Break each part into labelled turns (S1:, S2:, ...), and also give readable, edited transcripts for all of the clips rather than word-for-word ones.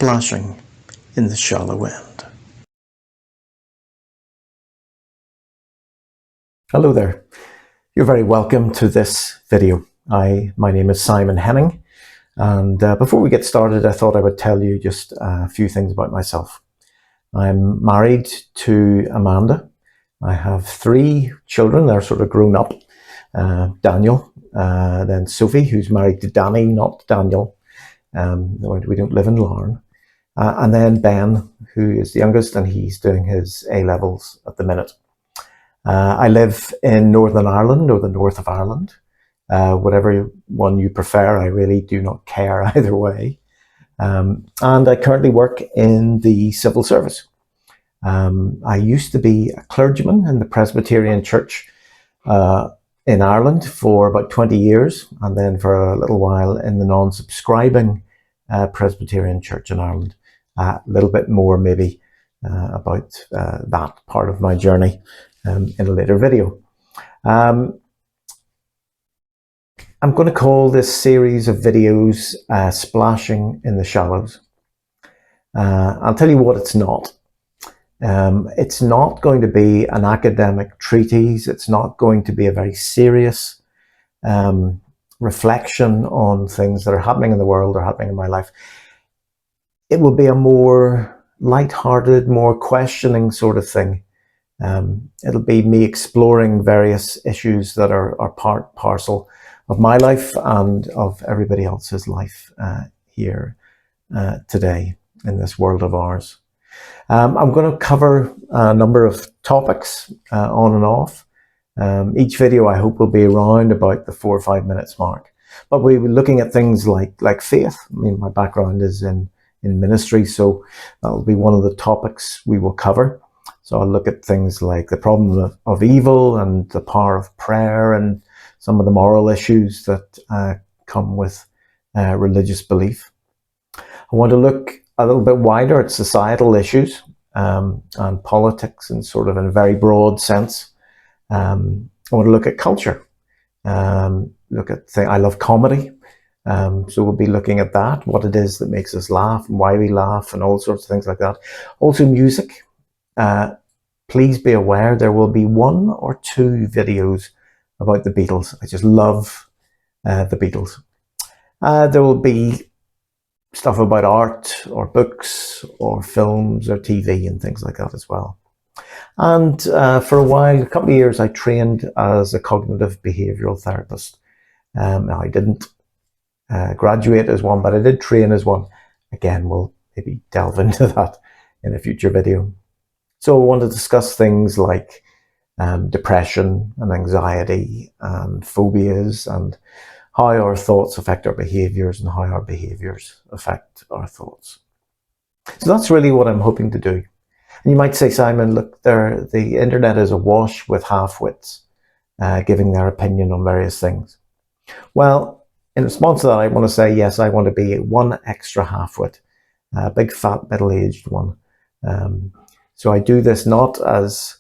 S1: splashing in the shallow end. Hello there. You're very welcome to this video. My name is Simon Henning, and before we get started, I thought I would tell you just a few things about myself. I'm married to Amanda. I have 3 children. They're sort of grown up. Daniel, then Sophie, who's married to Danny, not Daniel. We don't live in Larne. And then Ben, who is the youngest, and he's doing his A-levels at the minute. I live in Northern Ireland, or the north of Ireland. Whatever one you prefer, I really do not care either way. And I currently work in the civil service. I used to be a clergyman in the Presbyterian Church in Ireland for about 20 years, and then for a little while in the non-subscribing Presbyterian Church in Ireland. A little bit more maybe about that part of my journey in a later video. I'm going to call this series of videos Splashing in the Shallows. I'll tell you what it's not. It's not going to be an academic treatise. It's not going to be a very serious reflection on things that are happening in the world or happening in my life. It will be a more light-hearted, more questioning sort of thing. It'll be me exploring various issues that are part parcel of my life and of everybody else's life here today in this world of ours. I'm going to cover a number of topics on and off. Each video I hope will be around about the 4 or 5 minutes mark. But we'll be looking at things like faith. I mean, my background is in ministry, so that'll be one of the topics we will cover. So I'll look at things like the problem of evil and the power of prayer and some of the moral issues that come with religious belief. I want to look a little bit wider at societal issues and politics in sort of in a very broad sense. I want to look at culture. I love comedy. So we'll be looking at that, what it is that makes us laugh and why we laugh and all sorts of things like that. Also music. Please be aware there will be 1 or 2 videos about the Beatles. I just love the Beatles. There will be stuff about art or books or films or TV and things like that as well. And for a while, a couple of years, I trained as a cognitive behavioral therapist. Now I didn't graduate as one, but I did train as one. Again, we'll maybe delve into that in a future video. So I want to discuss things like depression and anxiety and phobias and how our thoughts affect our behaviors and how our behaviors affect our thoughts. So that's really what I'm hoping to do. And you might say, Simon, look, the internet is awash with half-wits giving their opinion on various things. Well, in response to that, I want to say, yes, I want to be 1 extra half-wit, a big, fat, middle-aged one. So I do this not as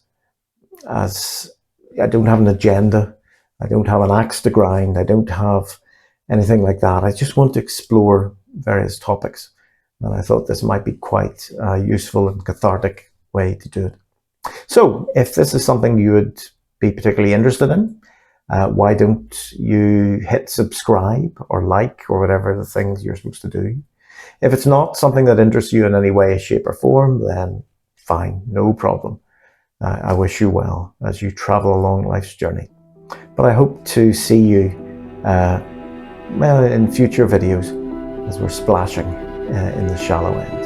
S1: I don't have an agenda. I don't have an axe to grind. I don't have anything like that. I just want to explore various topics. And I thought this might be quite a useful and cathartic way to do it. So if this is something you would be particularly interested in, why don't you hit subscribe or like or whatever the things you're supposed to do. If it's not something that interests you in any way, shape or form, then fine, no problem. I wish you well as you travel along life's journey. But I hope to see you in future videos as we're splashing in the shallow end.